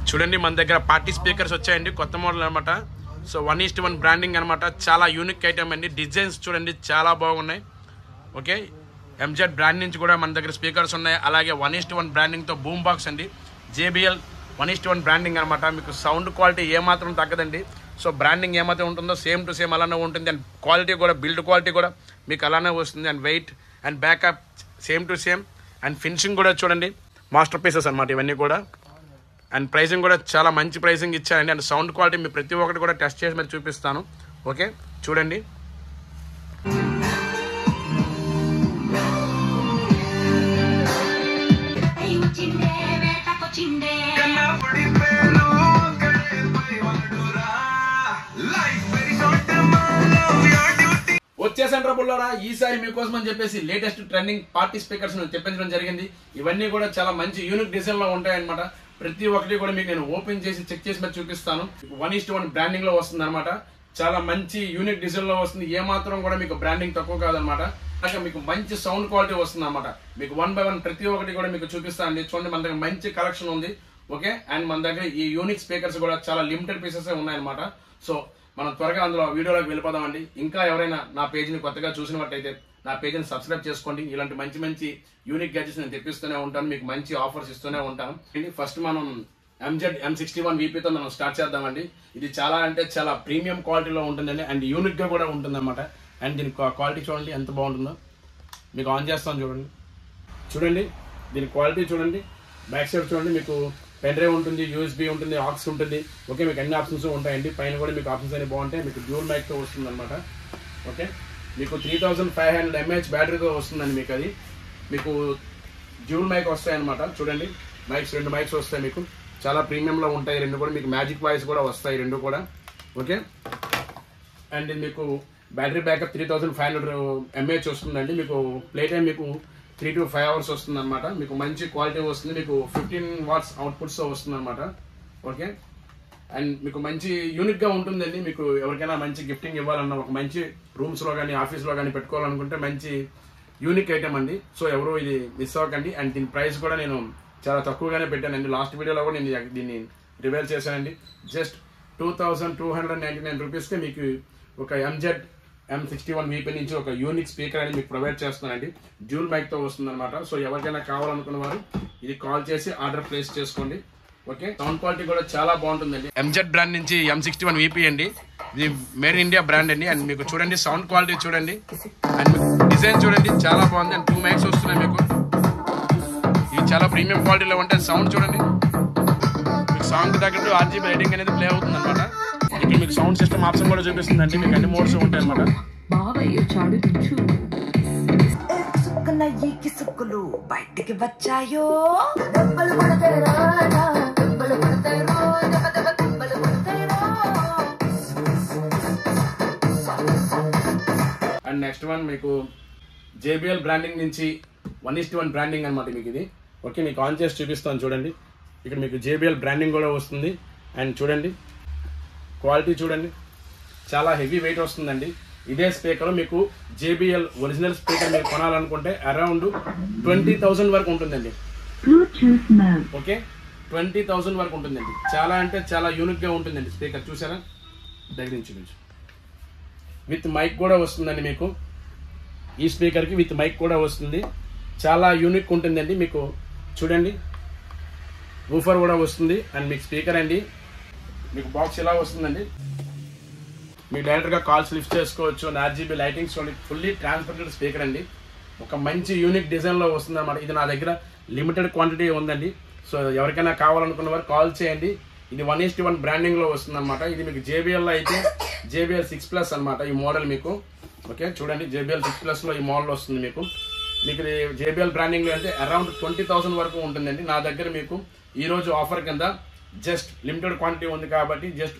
చూడండి మన దగ్గర పార్టీ స్పీకర్స్ వచ్చాయండి, కొత్త మోడల్ అనమాట. సో 1:1 బ్రాండింగ్ అనమాట. చాలా యూనిక్ ఐటమ్ అండి. డిజైన్స్ చూడండి చాలా బాగున్నాయి. ఓకే, ఎంజెడ్ బ్రాండ్ నుంచి కూడా మన దగ్గర స్పీకర్స్ ఉన్నాయి. అలాగే 1:1 బ్రాండింగ్తో బూమ్ బాక్స్ అండి. JBL 1:1 బ్రాండింగ్ అనమాట. మీకు సౌండ్ క్వాలిటీ ఏమాత్రం తగ్గదండి. సో బ్రాండింగ్ ఏమాత్రం ఉంటుందో సేమ్ టు సేమ్ అలానే ఉంటుంది. అండ్ క్వాలిటీ కూడా, బిల్డ్ క్వాలిటీ కూడా మీకు అలానే వస్తుంది. And weight and backup same to same. And finishing కూడా చూడండి మాస్టర్ పీసెస్ అనమాట ఇవన్నీ కూడా. అండ్ ప్రైసింగ్ కూడా చాలా మంచి ప్రైసింగ్ ఇచ్చారండి. అండ్ సౌండ్ క్వాలిటీ మీ ప్రతి ఒక్కటి కూడా టెస్ట్ చేసి మరి చూపిస్తాను. ఓకే చూడండి. వచ్చేసండి బుల్లారా, ఈసారి మీకోసం అని చెప్పేసి లేటెస్ట్ ట్రెండింగ్ పార్టీ స్పీకర్స్ తెప్పించడం జరిగింది. ఇవన్నీ కూడా చాలా మంచి యూనిక్ డిజైన్ లో ఉంటాయన్నమాట. ప్రతి ఒక్కటి కూడా మీకు నేను ఓపెన్ చేసి చెక్ చేసి మరి చూపిస్తాను. 1:1 బ్రాండింగ్ లో వస్తుంది అనమాట. చాలా మంచి యూనిక్ డిజైన్ లో వస్తుంది. ఏ మాత్రం కూడా మీకు బ్రాండింగ్ తక్కువ కాదనమాట. అలాగే మీకు మంచి సౌండ్ క్వాలిటీ వస్తుంది అనమాట. మీకు 1 by 1 ప్రతి ఒక్కటి కూడా మీకు చూపిస్తానండి. చూడండి మన దగ్గర మంచి కలెక్షన్ ఉంది. ఓకే, అండ్ మన దగ్గర ఈ యూనిక్ స్పీకర్స్ కూడా చాలా లిమిటెడ్ పీసెస్ ఉన్నాయన్నమాట. సో మనం త్వరగా అందులో వీడియోలోకి వెళ్ళిపోదామండి. ఇంకా ఎవరైనా నా పేజ్ని కొత్తగా చూసినట్టయితే నా పేజ్ని సబ్స్క్రైబ్ చేసుకోండి. ఇలాంటి మంచి మంచి యూనిక్ గ్యాడ్జెట్స్ నేను తెప్పిస్తూనే ఉంటాను, మీకు మంచి ఆఫర్స్ ఇస్తూనే ఉంటాను. ఫస్ట్ మనం MZ M61 VPతో మనం స్టార్ట్ చేద్దామండి. ఇది చాలా అంటే చాలా ప్రీమియం క్వాలిటీలో ఉంటుందండి. అండ్ యూనిక్ గా కూడా ఉంటుంది అనమాట. అండ్ దీని క్వాలిటీ చూడండి ఎంత బాగుంటుందో. మీకు ఆన్ చేస్తాను చూడండి. చూడండి దీని క్వాలిటీ చూడండి. బ్యాక్ సైడ్ చూడండి, మీకు పెన్ డ్రైవ్ ఉంటుంది, USB ఉంటుంది, ఆక్స్ ఉంటుంది. ఓకే, మీకు అన్ని ఆప్షన్స్ ఉంటాయండి. పైన కూడా మీకు ఆప్షన్స్ అన్ని బాగుంటాయి. మీకు డ్యూల్ మైక్తో వస్తుంది అనమాట. ఓకే, మీకు 3500 mAh బ్యాటరీతో వస్తుందండి. మీకు అది మీకు డ్యూల్ మైక్ వస్తాయి అనమాట. చూడండి మైక్స్, 2 మైక్స్ వస్తాయి. మీకు చాలా ప్రీమియంలో ఉంటాయి రెండు కూడా. మీకు మ్యాజిక్ వాయిస్ కూడా వస్తాయి రెండు కూడా. ఓకే, అండ్ మీకు బ్యాటరీ బ్యాకప్ 3500 mAh వస్తుందండి. మీకు ప్లే టైం మీకు 3 to 5 hours వస్తుంది అనమాట. మీకు మంచి క్వాలిటీ వస్తుంది. మీకు 15 watts అవుట్పుట్స్ వస్తుంది అనమాట. ఓకే, అండ్ మీకు మంచి యూనిక్ గా ఉంటుందండి. మీకు ఎవరికైనా మంచి గిఫ్టింగ్ ఇవ్వాలన్నా, ఒక మంచి రూమ్స్ లో కానీ ఆఫీస్ లో కానీ పెట్టుకోవాలనుకుంటే మంచి యూనిక్ ఐటమ్ అండి. సో ఎవరు ఇది మిస్ అవ్వకండి. అండ్ దీని ప్రైస్ కూడా నేను చాలా తక్కువగానే పెట్టానండి. లాస్ట్ వీడియోలో కూడా నేను దీన్ని రివీల్ చేశానండి. జస్ట్ 2299 రూపీస్కి మీకు ఒక MZ M61 VP నుంచి ఒక యూనిక్ స్పీకర్ అని మీకు ప్రొవైడ్ చేస్తున్నానండి. డ్యూల్ మైక్ తో వస్తుంది అనమాట. సో ఎవరికైనా కావాలనుకున్న వారు ఇది కాల్ చేసి ఆర్డర్ ప్లేస్ చేసుకోండి. ఓకే, సౌండ్ క్వాలిటీ కూడా చాలా బాగుంటుందండి. MZ బ్రాండ్ నుంచి M61 VP అండి. ఇది మేడ్ ఇన్ ఇండియా బ్రాండ్ అండి. అండ్ మీకు చూడండి సౌండ్ క్వాలిటీ చూడండి. అండ్ డిజైన్ చూడండి చాలా బాగుంది. అండ్ 2 మైక్స్ వస్తున్నాయి మీకు. ఇది చాలా ప్రీమియం క్వాలిటీలో ఉంటాయి. సౌండ్ చూడండి, మీకు సాంగ్ తగ్గట్టు RGB రేటింగ్ అనేది ప్లే అవుతుంది అనమాట. ఇక్కడ మీకు సౌండ్ సిస్టమ్ ఆప్షన్ కూడా చూపిస్తుందండి. మీకు అన్ని మోడ్స్ ఉంటాయి అనమాట. బయటికి వచ్చాయో అండ్ నెక్స్ట్ వన్ మీకు JBL బ్రాండింగ్ నుంచి 1:1 బ్రాండింగ్ అనమాట మీకు ఇది. ఓకే, మీకు ఆన్ చేసి చూపిస్తాను చూడండి. ఇక్కడ మీకు JBL బ్రాండింగ్ కూడా వస్తుంది. అండ్ చూడండి క్వాలిటీ చూడండి, చాలా హెవీ వెయిట్ వస్తుందండి. ఇదే స్పీకర్ మీకు JBL ఒరిజినల్ స్పీకర్ మీరు కొనాలనుకుంటే అరౌండ్ 20,000 వరకు ఉంటుందండి. ఓకే, 20,000 వరకు ఉంటుందండి. చాలా అంటే చాలా యూనిక్ గా ఉంటుందండి స్పీకర్. చూసారా, దగ్గర నుంచి విత్ మైక్ కూడా వస్తుందండి. మీకు ఈ స్పీకర్కి విత్ మైక్ కూడా వస్తుంది. చాలా యూనిక్ ఉంటుందండి. మీకు చూడండి వూఫర్ కూడా వస్తుంది. అండ్ మీకు స్పీకర్ అండి, మీకు బాక్స్ ఇలా వస్తుందండి. మీకు డైరెక్ట్గా కాల్స్ లిఫ్ట్ చేసుకోవచ్చు. And RGB lightings fully transparent speaker అండి. ఒక మంచి యూనిక్ డిజైన్లో వస్తుంది అనమాట. ఇది నా దగ్గర లిమిటెడ్ క్వాంటిటీ ఉందండి. సో ఎవరికైనా కావాలనుకున్న వారు కాల్ చేయండి. ఇది 1:1 బ్రాండింగ్లో వస్తుంది అనమాట. ఇది మీకు JBL అయితే JBL 6+ అనమాట ఈ మోడల్ మీకు. ఓకే, చూడండి JBL 6+లో ఈ మోడల్ వస్తుంది మీకు. మీకు JBL బ్రాండింగ్లో అంటే అరౌండ్ 20,000 వరకు ఉంటుందండి. నా దగ్గర మీకు ఈరోజు ఆఫర్ కింద జస్ట్ లిమిటెడ్ క్వాంటిటీ ఉంది కాబట్టి జస్ట్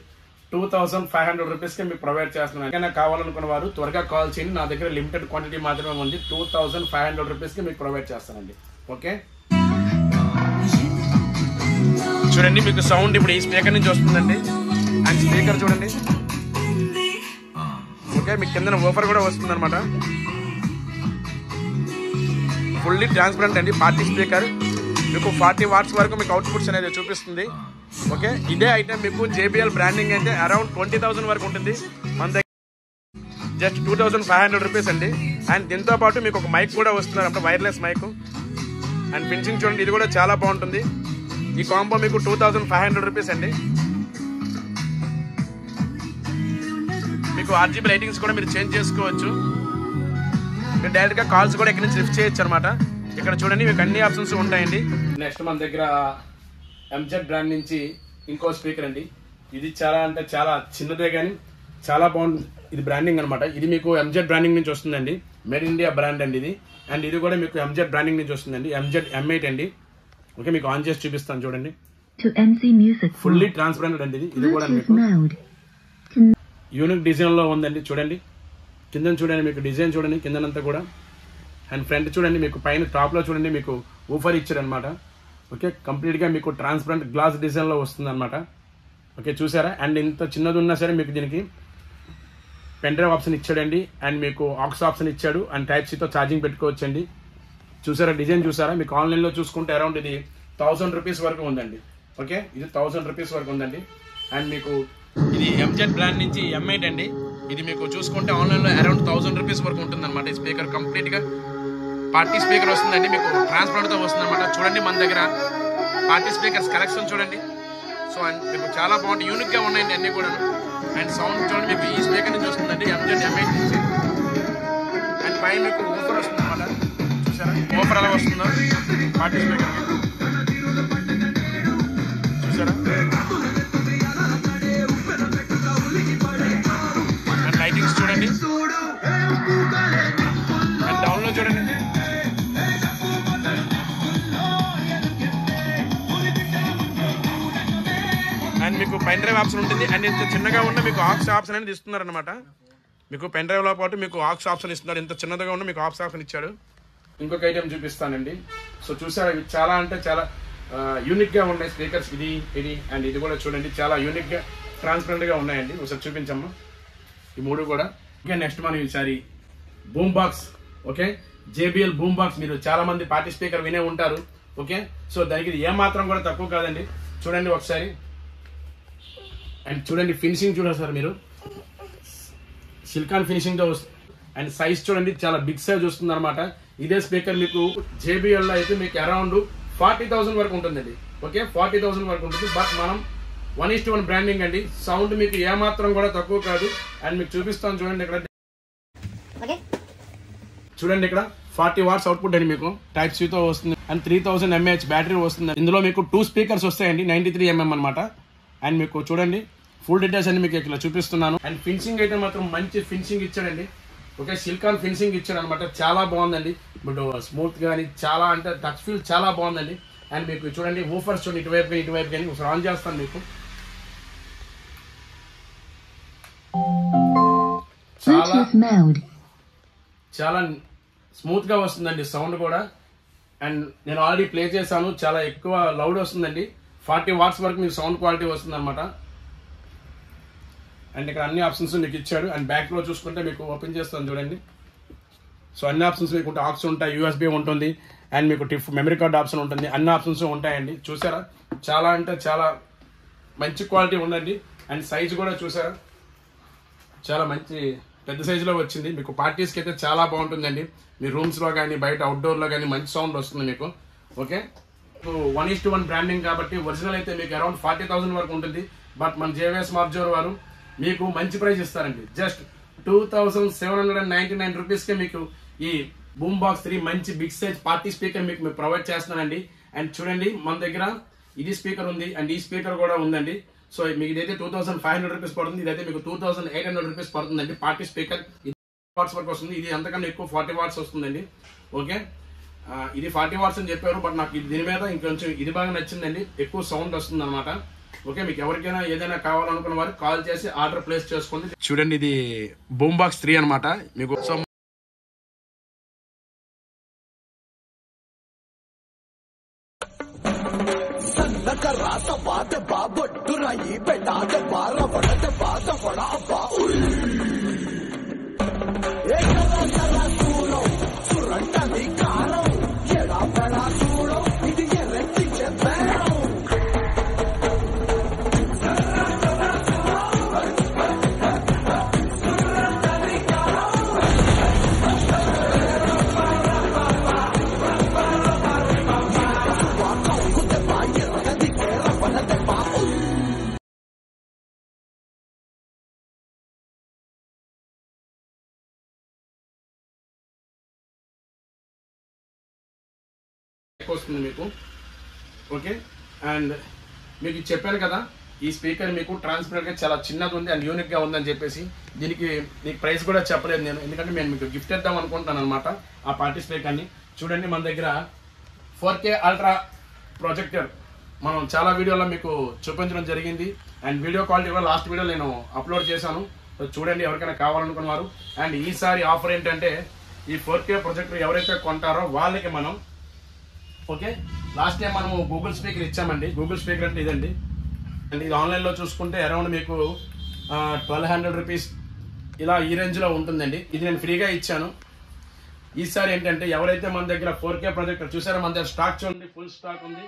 2,500 రూపీస్కి మీకు ప్రొవైడ్ చేస్తున్నాను. ఏదైనా కావాలనుకున్న వారు త్వరగా కాల్ చేయండి. నా దగ్గర లిమిటెడ్ క్వాంటిటీ మాత్రమే ఉంది. 2,500 రూపీస్కి మీకు ప్రొవైడ్ చేస్తానండి. ఓకే, చూడండి మీకు సౌండ్ ఇప్పుడు ఈ స్పీకర్ నుంచి వస్తుందండి. అండ్ స్పీకర్ చూడండి. ఓకే, మీకు కింద ఓఫర్ కూడా వస్తుంది అనమాట. ఫుల్లీ ట్రాన్స్పరెంట్ అండి పార్టీ స్పీకర్. మీకు 40 watts వరకు మీకు అవుట్పుట్స్ అనేది చూపిస్తుంది. ఓకే, ఇదే ఐటమ్ మీకు JBL బ్రాండింగ్ అయితే అరౌండ్ 20,000 వరకు ఉంటుంది. మన దగ్గర జస్ట్ 2,500 రూపీస్ అండి. అండ్ దీంతో పాటు మీకు ఒక మైక్ కూడా వస్తుంది అన్నమాట, వైర్లెస్ మైక్. అండ్ ఫినిషింగ్ చూడండి, ఇది కూడా చాలా బాగుంటుంది. ఈ కాంబో మీకు 2,500 రూపీస్ అండి. మీకు RGB లైటింగ్స్ కూడా మీరు చేంజ్ చేసుకోవచ్చు. మీరు డైరెక్ట్గా కాల్స్ కూడా ఇక్కడ నుంచి లిఫ్ట్ చేయొచ్చు అనమాట. ఇక్కడ చూడండి మీకు అన్ని ఆప్షన్స్ ఉంటాయండి. నెక్స్ట్ మన దగ్గర MZ బ్రాండ్ నుంచి ఇంకో స్పీకర్ అండి. ఇది చాలా అంటే చాలా చిన్నదే కానీ చాలా బాగుంది. ఇది బ్రాండింగ్ అనమాట. ఇది మీకు MZ బ్రాండింగ్ నుంచి వస్తుందండి. మేడ్ ఇండియా బ్రాండ్ అండి ఇది. అండ్ ఇది కూడా మీకు MZ బ్రాండింగ్ నుంచి వస్తుందండి. MZ M8 అండి. ఓకే, మీకు ఆన్ చేసి చూపిస్తాను చూడండి. ఫుల్లీ ట్రాన్స్పరెంట్ అండి ఇది. ఇది కూడా మీకు యూనిక్ డిజైన్ లో ఉందండి. చూడండి కింద చూడండి, మీకు డిజైన్ చూడండి కిందనంతా కూడా. అండ్ ఫ్రంట్ చూడండి, మీకు పైన టాప్ లో చూడండి మీకు ఊఫర్ ఇచ్చారు అనమాట. ఓకే, కంప్లీట్ గా మీకు ట్రాన్స్పరెంట్ గ్లాస్ డిజైన్ లో వస్తుంది అనమాట. ఓకే, చూసారా? అండ్ ఇంత చిన్నది ఉన్నా సరే మీకు దీనికి పెన్ డ్రైవ్ ఆప్షన్ ఇచ్చాడండి. అండ్ మీకు ఆక్స్ ఆప్షన్ ఇచ్చాడు. అండ్ టైప్ సితో ఛార్జింగ్ పెట్టుకోవచ్చండి. చూసారా డిజైన్ చూసారా? మీకు ఆన్లైన్ లో చూసుకుంటే అరౌండ్ ఇది 1000 రూపీస్ వరకు ఉందండి. ఓకే, ఇది 1000 రూపీస్ వరకు ఉందండి. అండ్ మీకు ఇది MZ బ్రాండ్ నుంచి M8 అండి. ఇది మీకు చూసుకుంటే ఆన్లైన్ లో అరౌండ్ 1000 రూపీస్ వరకు ఉంటుంది అనమాట. ఈ స్పీకర్ కంప్లీట్ గా పార్టీ స్పీకర్ వస్తుందండి. మీకు ట్రాన్స్పరెంట్ తో వస్తుంది అనమాట. చూడండి మన దగ్గర పార్టీ స్పీకర్స్ కలెక్షన్ చూడండి. సో అండ్ మీకు చాలా బాగుంటాయి, యూనిక్ గా ఉన్నాయండి అన్ని కూడా. అండ్ సౌండ్ చూడండి, మీకు ఈ స్పీకర్ నుంచి వస్తుందండి MZ M8 నుంచి. అండ్ పైన మీకు ఊఫర్ వస్తుంది అనమాట. చూసారా ఊఫర్ అలా వస్తుందో పార్టీ స్పీకర్ చూసారా? అండ్ లైటింగ్స్ చూడండి. అండ్ డౌన్ లో చూడండి. అండ్ మీకు పెన్ డ్రైవ్ ఆప్షన్ ఉంటుంది. అండ్ ఇంత చిన్నగా ఉన్న మీకు ఆక్స్ ఆప్షన్ అనేది ఇస్తున్నారు అనమాట. మీకు పెన్ డ్రైవ్ లో పాటు మీకు ఆక్స్ ఆప్షన్ ఇస్తున్నారు. ఇంత చిన్నదిగా ఉన్న మీకు ఆక్స్ ఆప్షన్ ఇచ్చాడు. ఇంకొక ఐటమ్ చూపిస్తానండి. సో చూసారా, ఇవి చాలా అంటే చాలా యూనిక్ గా ఉన్నాయి స్పీకర్స్. ఇది అండ్ ఇది కూడా చూడండి, చాలా యూనిక్ గా ట్రాన్స్పరెంట్ గా ఉన్నాయండి. ఒకసారి చూపించమ్మా ఈ మూడు కూడా. ఓకే, నెక్స్ట్ మనం ఈసారి boom box. Okay, JBL boom box. మీరు చాలా మంది పార్టీ స్పీకర్ వినే ఉంటారు. ఓకే, సో దానికి ఇది ఏమాత్రం కూడా తక్కువ కాదండి. చూడండి ఒకసారి. అండ్ చూడండి ఫినిషింగ్ చూడండి సార్, మీరు సిలికాన్ ఫినిషింగ్ తో వస్తుంది. అండ్ సైజ్ చూడండి, చాలా బిగ్ సైజ్ వస్తుంది అనమాట. ఇదే స్పీకర్ మీకు JBL లో అయితే మీకు అరౌండ్ 40,000 వరకు ఉంటుందండి. ఓకే, 40,000 వరకు ఉంటుంది. బట్ మనం 1:1 బ్రాండింగ్ అండి. సౌండ్ మీకు ఏమాత్రం కూడా తక్కువ కాదు. అండ్ మీకు చూపిస్తాను చూడండి ఇక్కడ. చూడండి ఇక్కడ 40 వాట్స్ అవుట్పుట్ అండి. మీకు టైప్ C తో వస్తుంది. అండ్ 3000 mAh బ్యాటరీ వస్తుంది. ఇందులో మీకు 2 స్పీకర్స్ వస్తాయండి, 93 mm అనమాట. అండ్ మీకు చూడండి ఫుల్ డీటెయిల్స్ అన్ని మీకు ఇక్కడ చూపిస్తున్నాను. అండ్ ఫినిషింగ్ అయితే మాత్రం మంచి ఫినిషింగ్ ఇచ్చాడండి. ఓకే, సిలికాన్ ఫినిషింగ్ ఇచ్చాడు అనమాట. చాలా బాగుందండి. బట్ స్మూత్ గానీ చాలా అంటే టచ్ ఫీల్ చాలా బాగుందండి. అండ్ మీకు చూడండి ఊఫర్స్ చూడండి, ఇటువైపు కానీ ఒకసారి ఆన్ చేస్తాను మీకు. చాలా స్మూత్ గా వస్తుందండి సౌండ్ కూడా. అండ్ నేను ఆల్రెడీ ప్లే చేశాను, చాలా ఎక్కువ లౌడ్ వస్తుందండి. 40 వాట్స్ వరకు మీకు సౌండ్ క్వాలిటీ వస్తుంది అనమాట. అండ్ ఇక్కడ అన్ని ఆప్షన్స్ మీకు ఇచ్చాడు. అండ్ బ్యాక్ లో చూసుకుంటే మీకు ఓపెన్ చేస్తాను చూడండి. సో అన్ని ఆప్షన్స్ మీకు ఆక్స్ ఉంటాయి, USB ఉంటుంది. అండ్ మీకు మెమరీ కార్డ్ ఆప్షన్ ఉంటుంది. అన్ని ఆప్షన్స్ ఉంటాయండి. చూసారా, చాలా అంటే చాలా మంచి క్వాలిటీ ఉందండి. అండ్ సైజ్ కూడా చూసారా, చాలా మంచి పెద్ద సైజులో వచ్చింది. మీకు పార్టీస్కి అయితే చాలా బాగుంటుందండి. మీ రూమ్స్లో కానీ బయట అవుట్డోర్లో కానీ మంచి సౌండ్ వస్తుంది మీకు. ఓకే, 1:1 బ్రాండింగ్ కాబట్టి ఒరిజినల్ అయితే మీకు అరౌండ్ 40,000 వరకు ఉంటుంది. బట్ మన JVS స్మార్ట్ జోన్ వారు మీకు మంచి ప్రైస్ ఇస్తారండి. జస్ట్ 2,799 రూపీస్కే మీకు ఈ బూమ్ బాక్స్ 3 మంచి బిగ్ సైజ్ పార్టీ స్పీకర్ మీకు ప్రొవైడ్ చేస్తున్నానండి. అండ్ చూడండి మన దగ్గర ఇది స్పీకర్ ఉంది అండ్ ఈ స్పీకర్ కూడా ఉందండి. సో మీకు ఇదైతే 2,500 రూపీస్ పడుతుంది. ఇదైతే మీకు 2,800 రూపీస్ పడుతుందండి. పార్టీ స్పీకర్ వాట్స్ వరకు వస్తుంది. ఇది అంతకన్నా ఎక్కువ 40 వాట్స్ వస్తుందండి. ఓకే, ఇది 40 వాట్స్ అని చెప్పారు. బట్ నాకు దీని మీద ఇంకొంచెం ఇది బాగా నచ్చిందండి, ఎక్కువ సౌండ్ వస్తుంది అనమాట. ఓకే, మీకు ఎవరికైనా ఏదైనా కావాలనుకున్న వారు కాల్ చేసి ఆర్డర్ ప్లేస్ చేసుకోండి. చూడండి ఇది బూమ్ బాక్స్ 3 అనమాట. మీకు సో వస్తుంది మీకు. ఓకే, అండ్ మీకు చెప్పాను కదా ఈ స్పీకర్ మీకు ట్రాన్స్పరెంట్గా చాలా చిన్నది ఉంది అండ్ యూనిక్గా ఉందని చెప్పేసి. దీనికి ప్రైస్ కూడా చెప్పలేదు నేను, ఎందుకంటే నేను మీకు గిఫ్ట్ ఇద్దాం అనుకుంటాను అనమాట ఆ పార్టీ స్పీకర్ని. చూడండి మన దగ్గర 4K అల్ట్రా ప్రొజెక్టర్ మనం చాలా వీడియోలో మీకు చూపించడం జరిగింది. అండ్ వీడియో క్వాలిటీ కూడా లాస్ట్ వీడియో నేను అప్లోడ్ చేశాను. చూడండి ఎవరికైనా కావాలనుకున్నారు. అండ్ ఈసారి ఆఫర్ ఏంటంటే ఈ 4K ప్రొజెక్టర్ ఎవరైతే కొంటారో వాళ్ళకి మనం ఓకే లాస్ట్ టైం మనము గూగుల్ స్పీకర్ ఇచ్చామండి. గూగుల్ స్పీకర్ అంటే ఇదండి. అండ్ ఇది ఆన్లైన్లో చూసుకుంటే అరౌండ్ మీకు 1200 రూపీస్ ఇలా ఈ రేంజ్లో ఉంటుందండి. ఇది నేను ఫ్రీగా ఇచ్చాను. ఈసారి ఏంటంటే ఎవరైతే మన దగ్గర 4K ప్రొజెక్టర్ చూసారో మన దగ్గర స్టాక్ చూడండి, ఫుల్ స్టాక్ ఉంది.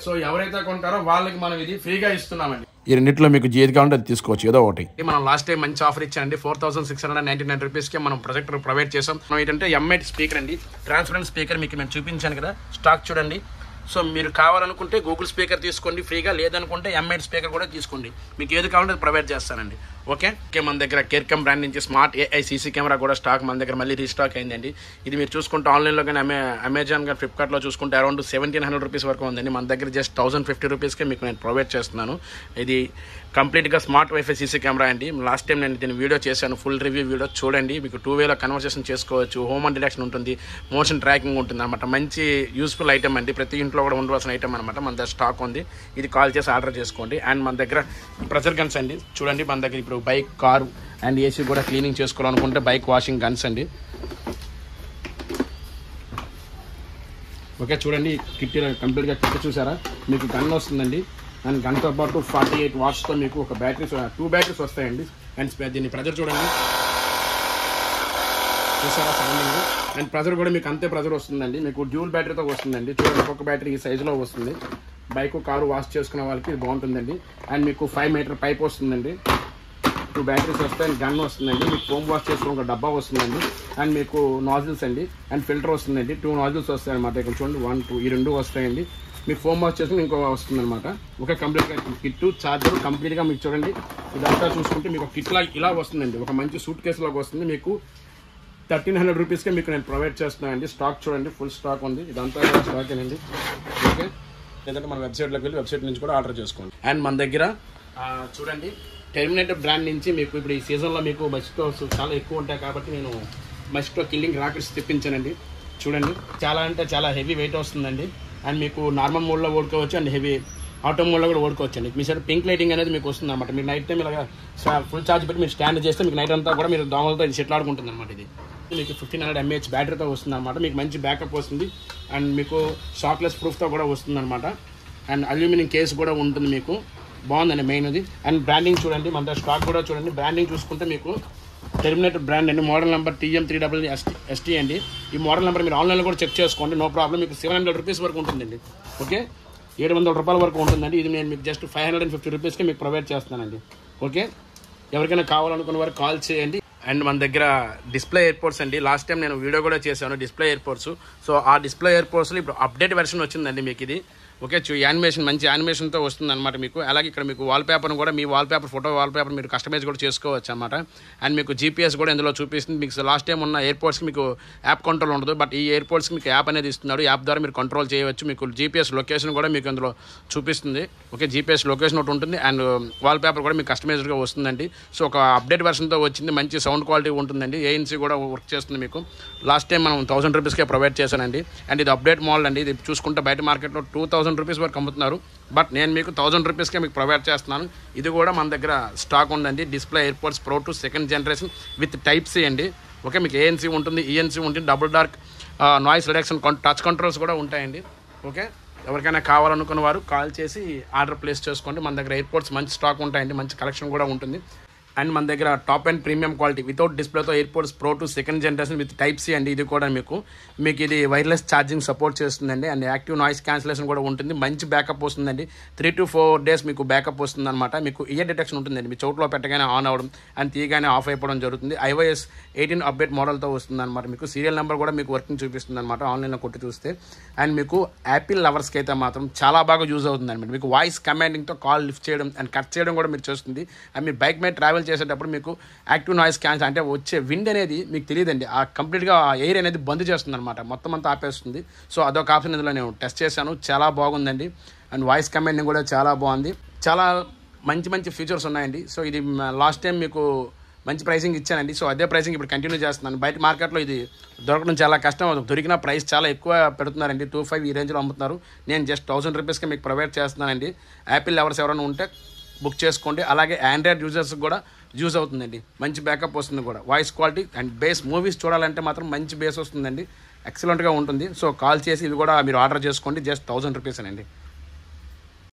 సో ఎవరైతే కొంటారో వాళ్ళకి మనం ఇది ఫ్రీగా ఇస్తున్నామండి. ఈ రెండింటిలో మీకు ఏది కావాలంటే అది తీసుకోవచ్చు, ఏదో ఒకటి. మనం లాస్ట్ టైం మంచి ఆఫర్ ఇచ్చానండి. 4699 రూపీస్కి మనం ప్రొజెక్టర్ ప్రొవైడ్ చేసాం. మనం ఏంటంటే M8 స్పీకర్ అండి, ట్రాన్స్పరెంట్ స్పీకర్ మీకు నేను చూపించాను కదా, స్టాక్ చూడండి. సో మీరు కావాలనుకుంటే గూగుల్ స్పీకర్ తీసుకోండి ఫ్రీగా, లేదనుకుంటే M8 స్పీకర్ కూడా తీసుకోండి. మీకు ఏది కావాలంటే ప్రొవైడ్ చేస్తానండి. ఓకే, మన దగ్గర కేర్కమ్ బ్రాండ్ నుంచి స్మార్ట్ AI CC కెమెరా కూడా స్టాక్ మన దగ్గర మళ్ళీ రీస్టాక్ అయిందండి. ఇది మీరు చూసుకుంటే ఆన్లైన్లో కానీ అమెజాన్ కానీ ఫ్లిప్కార్ట్లో చూసుకుంటే అరౌండ్ 1700 రూపీస్ వరకు ఉందండి. మన దగ్గర జస్ట్ 1050 రూపీస్కే మీకు నేను ప్రొవైడ్ చేస్తున్నాను. ఇది కంప్లీట్గా స్మార్ట్ వైఫై CC కెమెరా అండి. లాస్ట్ టైం నేను దీని వీడియో చేశాను, ఫుల్ రివ్యూ వీడియో చూడండి. మీకు 2 వేలో కన్వర్సేషన్ చేసుకోవచ్చు, హోమ్ అండ్ డిటెక్షన్ ఉంటుంది, మోషన్ ట్రాకింగ్ ఉంటుంది అనమాట. మంచి యూస్ఫుల్ ఐటమ్ అండి, ప్రతి ఇంట్లో కూడా ఉండవలసిన ఐటమ్ అనమాట. మన దగ్గర స్టాక్ ఉంది, ఇది కాల్ చేసి ఆర్డర్ చేసుకోండి. అండ్ మన దగ్గర ప్రెషర్ గన్స్ అండి చూడండి. మన దగ్గర ఇప్పుడు బైక్, కారు అండ్ AC కూడా క్లీనింగ్ చేసుకోవాలనుకుంటే బైక్ వాషింగ్ గన్స్ అండి. ఓకే చూడండి, కిట్ కంప్లీట్గా కిట్ చూసారా, మీకు గన్ వస్తుందండి. అండ్ గన్తో పాటు 48 వాట్స్తో మీకు ఒక బ్యాటరీస్ 2 బ్యాటరీస్ వస్తాయండి. అండ్ దీన్ని ప్రెజర్ చూడండి, చూసారా సౌండింగ్. అండ్ ప్రెజర్ కూడా మీకు అంతే ప్రెజర్ వస్తుందండి. మీకు డ్యూల్ బ్యాటరీతో వస్తుందండి. చూడండి ఒక్కొక్క బ్యాటరీ ఈ సైజులో వస్తుంది. బైక్, కారు వాష్ చేసుకునే వాళ్ళకి ఇది బాగుంటుందండి. అండ్ మీకు 5 మీటర్ పైప్ వస్తుందండి, 2 బ్యాటరీస్ వస్తాయి. అండ్ గన్ వస్తుందండి. మీకు ఫోమ్ వాష్ చేసుకుని ఒక డబ్బా వస్తుందండి. అండ్ మీకు నాజిల్స్ అండి అండ్ ఫిల్టర్ వస్తుందండి. 2 నాజిల్స్ వస్తాయి అనమాట. ఇక్కడ చూడండి 1, 2 ఈ 2 వస్తాయండి. మీకు ఫోమ్ వాష్ చేసుకుని ఇంకో వస్తుంది అనమాట. ఒక కంప్లీట్గా కిట్, ఛార్జర్ కంప్లీట్గా మీకు చూడండి. ఇదంతా చూసుకుంటే మీకు కిట్లా ఇలా వస్తుందండి. ఒక మంచి సూట్ కేసులాగా వస్తుంది. మీకు 1300 రూపీస్కే మీకు నేను ప్రొవైడ్ చేస్తున్నానండి. స్టాక్ చూడండి, ఫుల్ స్టాక్ ఉంది. ఇదంతా కూడా స్టాక్ అండి. ఓకే, లేదంటే మన వెబ్సైట్లోకి వెళ్ళి వెబ్సైట్ నుంచి కూడా ఆర్డర్ చేసుకోండి. అండ్ మన దగ్గర చూడండి టెర్మినేటర్ బ్రాండ్ నుంచి మీకు ఇప్పుడు ఈ సీజన్లో మీకు మస్కిటోస్ చాలా ఎక్కువ ఉంటాయి కాబట్టి నేను మస్కిటో కిల్లింగ్ రాకెట్స్ తెప్పించానండి. చూడండి చాలా అంటే చాలా హెవీ వెయిట్ వస్తుందండి. అండ్ మీకు నార్మల్ మోడ్లో ఓడుకోవచ్చు అండ్ హెవీ ఆటో మోడ్లో కూడా ఓడుకోవచ్చు అండి. మీ సైడ్ పింక్ లైటింగ్ అనేది మీకు వస్తుంది అనమాట. మీరు నైట్ టైం ఇలాగా ఫుల్ ఛార్జ్ పెట్టి మీరు స్టాండ్ చేస్తే మీకు నైట్ అంతా కూడా మీరు దోమలతో ఇది సెటిల్ ఆడుకుంటుంది అనమాట. ఇది మీకు 1500 mAh బ్యాటరీతో వస్తుంది అనమాట. మీకు మంచి బ్యాకప్ వస్తుంది. అండ్ మీకు షాక్లెస్ ప్రూఫ్తో కూడా వస్తుంది అనమాట. అండ్ అల్యూమినియం కేసు కూడా ఉంటుంది మీకు, బాగుందండి మెయిన్ అది. అండ్ బ్రాండింగ్ చూడండి, మన స్టాక్ కూడా చూడండి. బ్రాండింగ్ చూసుకుంటే మీకు టెర్మినేటర్ బ్రాండ్ అండి, మోడల్ నెంబర్ TM3ST అండి. ఈ మోడల్ నెంబర్ మీరు ఆన్లైన్లో కూడా చెక్ చేసుకోండి, నో ప్రాబ్లం. మీకు 700 రూపీస్ వరకు ఉంటుందండి. ఓకే, 700 రూపాయల వరకు ఉంటుందండి. ఇది నేను మీకు జస్ట్ 550 రూపీస్కి మీకు ప్రొవైడ్ చేస్తానండి. ఓకే, ఎవరికైనా కావాలనుకున్న వారు కాల్ చేయండి. అండ్ మన దగ్గర డిస్ప్లే ఎయిర్పోర్ట్స్ అండి. లాస్ట్ టైం నేను వీడియో కూడా చేశాను డిస్ప్లే ఎయిర్పోర్ట్స్. సో ఆ డిస్ప్లే ఎయిర్పోర్ట్స్లో ఇప్పుడు అప్డేట్ వెర్షన్ వచ్చిందండి మీకు ఇది. ఓకే, యానిమేషన్ మంచి యానిమేషన్తో వస్తుంది అనమాట మీకు. అలాగే ఇక్కడ మీకు వాల్పేపర్ను కూడా మీ వాల్పేపర్, ఫోటో వాల్పేపర్ మీరు కస్టమైజ్ కూడా చేసుకోవచ్చు అనమాట. అండ్ మీకు GPS కూడా ఇందులో చూపిస్తుంది. మీకు లాస్ట్ టైం ఉన్న ఎయిర్పోర్ట్స్కి మీకు యాప్ కంట్రోల్ ఉండదు, బట్ ఈ ఎయిర్పోర్ట్స్కి మీకు యాప్ అనేది ఇస్తున్నాడు. యాప్ ద్వారా మీరు కంట్రోల్ చేయవచ్చు. మీకు GPS లొకేషన్ కూడా మీకు అందులో చూపిస్తుంది. ఓకే, GPS లొకేషన్ ఒకటి ఉంటుంది. అండ్ వాల్పేపర్ కూడా మీకు కస్టమైజ్డ్గా వస్తుందండి. సో ఒక అప్డేట్ వెర్షన్తో వచ్చింది, మంచి సౌండ్ క్వాలిటీ ఉంటుందండి. ANC కూడా వర్క్ చేస్తుంది మీకు. లాస్ట్ టైం మనం 1000 రూపీస్కే ప్రొవైడ్ చేశానండి. అండ్ ఇది అప్డేట్ మోడల్ అండి. ఇది చూసుకుంటే బయట మార్కెట్లో 2000 రూపీస్ వరకు అమ్ముతున్నారు, బట్ నేను మీకు 1000 రూపీస్కే మీకు ప్రొవైడ్ చేస్తున్నాను. ఇది కూడా మన దగ్గర స్టాక్ ఉందండి. Display airports Pro 2 second generation with Type-C అండి. ఓకే, మీకు ANC ఉంటుంది, ENC ఉంటుంది, double dark noise reduction touch controls కూడా ఉంటాయండి. ఓకే, ఎవరికైనా కావాలనుకున్న వారు కాల్ చేసి ఆర్డర్ ప్లేస్ చేసుకోండి. మన దగ్గర ఎయిర్పోర్ట్స్ మంచి స్టాక్ ఉంటాయండి, మంచి కలెక్షన్ కూడా ఉంటుంది. అండ్ మన దగ్గర top and premium quality without డిస్ప్లేతో airports Pro 2 second generation with Type-C అండి. ఇది కూడా మీకు ఇది వైర్లెస్ ఛార్జింగ్ సపోర్ట్ చేస్తుందండి. అండ్ యాక్టివ్ నాయిస్ క్యాన్సిలేషన్ కూడా ఉంటుంది. మంచి బ్యాకప్ వస్తుందండి. 3 to 4 days మీకు బ్యాకప్ వస్తుంది అనమాట. మీకు ఇయర్ డిటెక్షన్ ఉంటుందండి. మీ చోట్లో పెట్టగానే ఆన్ అవ్వడం అండ్ తీయగానే ఆఫ్ అయిపోవడం జరుగుతుంది. iOS 18 అప్డేట్ మోడల్తో వస్తుంది అనమాట. మీకు సీరియల్ నెంబర్ కూడా మీకు వర్కింగ్ చూపిస్తుంది అనమాట ఆన్లైన్లో కొట్టి చూస్తే. అండ్ మీకు యాపిల్ లవర్స్కి అయితే మాత్రం చాలా బాగా యూజ్ అవుతుంది అనమాట. మీకు వాయిస్ కమాండింగ్తో కాల్ లిఫ్ట్ చేయడం అండ్ కట్ చేయడం కూడా మీరు చేస్తుంది. అండ్ మీ బైక్ మీద ట్రావెల్ కాల్ చేసేటప్పుడు మీకు యాక్టివ్ నాయిస్ క్యాన్సిల్ అంటే వచ్చే విండ్ అనేది మీకు తెలియదండి, ఆ కంప్లీట్గా ఆ ఎయిర్ అనేది బంద్ చేస్తుంది అనమాట, మొత్తం అంతా ఆపేస్తుంది. సో అదొక ఆప్షన్ ఇందులో నేను టెస్ట్ చేశాను, చాలా బాగుందండి. అండ్ వాయిస్ కమాండింగ్ కూడా చాలా బాగుంది, చాలా మంచి మంచి ఫీచర్స్ ఉన్నాయండి. సో ఇది లాస్ట్ టైం మీకు మంచి ప్రైసింగ్ ఇచ్చానండి. సో అదే ప్రైసింగ్ ఇప్పుడు కంటిన్యూ చేస్తున్నాను. బయట మార్కెట్లో ఇది దొరకడం చాలా కష్టం, దొరికిన ప్రైస్ చాలా ఎక్కువ పెడుతున్నారండి, 2500 ఈ రేంజ్లో అమ్ముతున్నారు. నేను జస్ట్ 1000 రూపీస్కి మీకు ప్రొవైడ్ చేస్తున్నానండి. యాపిల్ లవర్స్ ఎవరైనా ఉంటే బుక్ చేసుకోండి. అలాగే ఆండ్రాయిడ్ యూజర్స్కి కూడా యూజ్ అవుతుందండి, మంచి బ్యాకప్ వస్తుంది కూడా. Voice quality and base movies చూడాలంటే మాత్రం మంచి బేస్ వస్తుందండి, ఎక్సలెంట్గా ఉంటుంది. సో కాల్ చేసి ఇవి కూడా మీరు ఆర్డర్ చేసుకోండి, జస్ట్ 1000 రూపీస్ అండి.